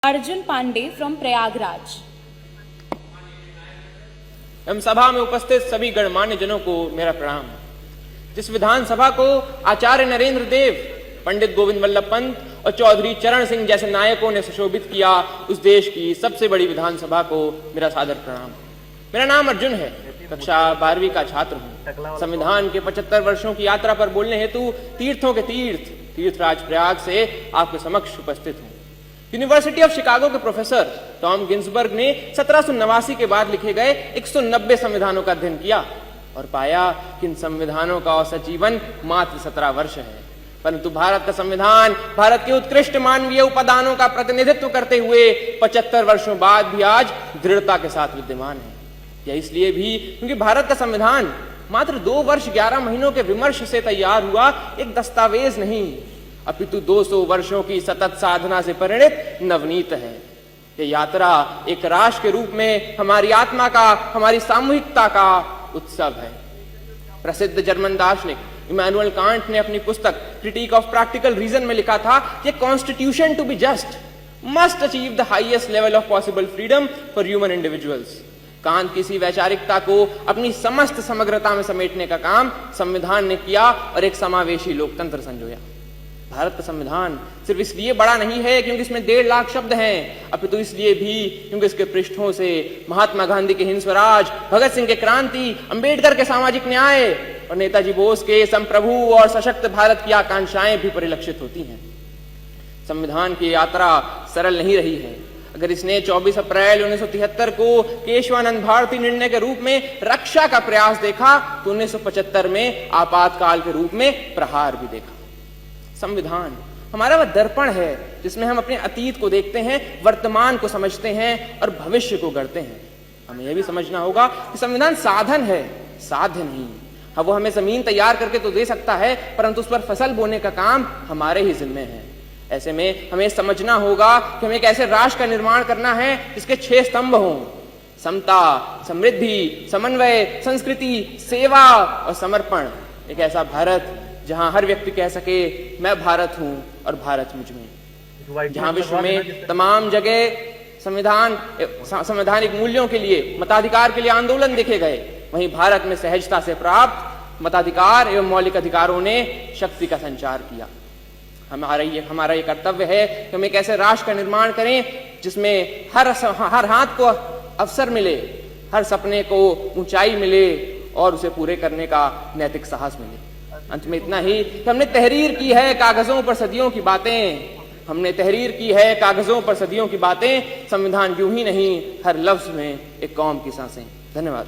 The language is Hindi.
अर्जुन पांडे फ्रॉम प्रयागराज। एवं सभा में उपस्थित सभी गणमान्य जनों को मेरा प्रणाम। जिस विधानसभा को आचार्य नरेंद्र देव, पंडित गोविंद वल्लभ पंत और चौधरी चरण सिंह जैसे नायकों ने सुशोभित किया, उस देश की सबसे बड़ी विधानसभा को मेरा सादर प्रणाम। मेरा नाम अर्जुन है, कक्षा 12वीं का छात्र हूँ। संविधान के 75 वर्षों की यात्रा पर बोलने हेतु तीर्थों के तीर्थराज प्रयाग से आपके समक्ष उपस्थित हूँ। यूनिवर्सिटी ऑफ शिकागो के प्रोफेसर टॉम गिन्सबर्ग ने 1789 के बाद लिखे गए 190 संविधानों का अध्ययन किया और पाया कि इन संविधानों का औसत जीवन मात्र 17 वर्ष है। परंतु भारत का संविधान भारत के उत्कृष्ट मानवीय उपादानों का प्रतिनिधित्व करते हुए 75 वर्षों बाद भी आज दृढ़ता के साथ विद्यमान है। यह इसलिए भी क्योंकि भारत का संविधान मात्र 2 वर्ष 11 महीनों के विमर्श से तैयार हुआ एक दस्तावेज नहीं, अपितु 200 वर्षों की सतत साधना से परिणित नवनीत है। यह यात्रा एक राष्ट्र के रूप में हमारी आत्मा का, हमारी सामूहिकता का उत्सव है। प्रसिद्ध जर्मन दार्शनिक इमैनुअल कांट ने अपनी पुस्तक क्रिटिक ऑफ प्रैक्टिकल रीजन में लिखा था कि constitution to be just must achieve the highest level of possible freedom for human individuals. Kant किसी वैचारिकता को अपनी समस्त समग्रता में समेटने का काम संविधान ने किया और एक समावेशी लोकतंत्र संजोया। भारत का संविधान सिर्फ इसलिए बड़ा नहीं है क्योंकि इसमें 1.5 लाख शब्द हैं, अपितु इसलिए भी क्योंकि इसके पृष्ठों से महात्मा गांधी के हिंद स्वराज, भगत सिंह के क्रांति, अंबेडकर के सामाजिक न्याय और नेताजी बोस के संप्रभु और सशक्त भारत की आकांक्षाएं भी परिलक्षित होती हैं। संविधान की यात्रा सरल नहीं रही है। अगर इसने 24 अप्रैल 1973 को केशवानंद भारती निर्णय के रूप में रक्षा का प्रयास देखा तो 1975 में आपातकाल के रूप में प्रहार भी देखा। संविधान हमारा वह दर्पण है जिसमें हम अपने अतीत को देखते हैं, वर्तमान को समझते हैं और भविष्य को गढ़ते हैं। हमें यह भी समझना होगा कि संविधान साधन है, साध्य नहीं। हाँ, वो हमें जमीन तैयार करके तो दे सकता है, परंतु उस पर फसल बोने का काम हमारे ही जिम्मे है। ऐसे में हमें समझना होगा कि हमें एक ऐसे राष्ट्र का निर्माण करना है जिसके 6 स्तंभ हों: समता, समृद्धि, समन्वय, संस्कृति, सेवा और समर्पण। एक ऐसा भारत जहां हर व्यक्ति कह सके मैं भारत हूं और भारत मुझ में। जहां विश्व में तमाम जगह संवैधानिक मूल्यों के लिए, मताधिकार के लिए आंदोलन देखे गए, वहीं भारत में सहजता से प्राप्त मताधिकार एवं मौलिक अधिकारों ने शक्ति का संचार किया। हमारा ये कर्तव्य है कि हम एक ऐसे राष्ट्र का निर्माण करें जिसमें हर हाथ को अवसर मिले, हर सपने को ऊंचाई मिले और उसे पूरे करने का नैतिक साहस मिले। अंत में इतना ही कि हमने तहरीर की है कागजों पर सदियों की बातें, हमने तहरीर की है कागजों पर सदियों की बातें। संविधान यूं ही नहीं, हर लफ्ज में एक कौम की सांसें। धन्यवाद।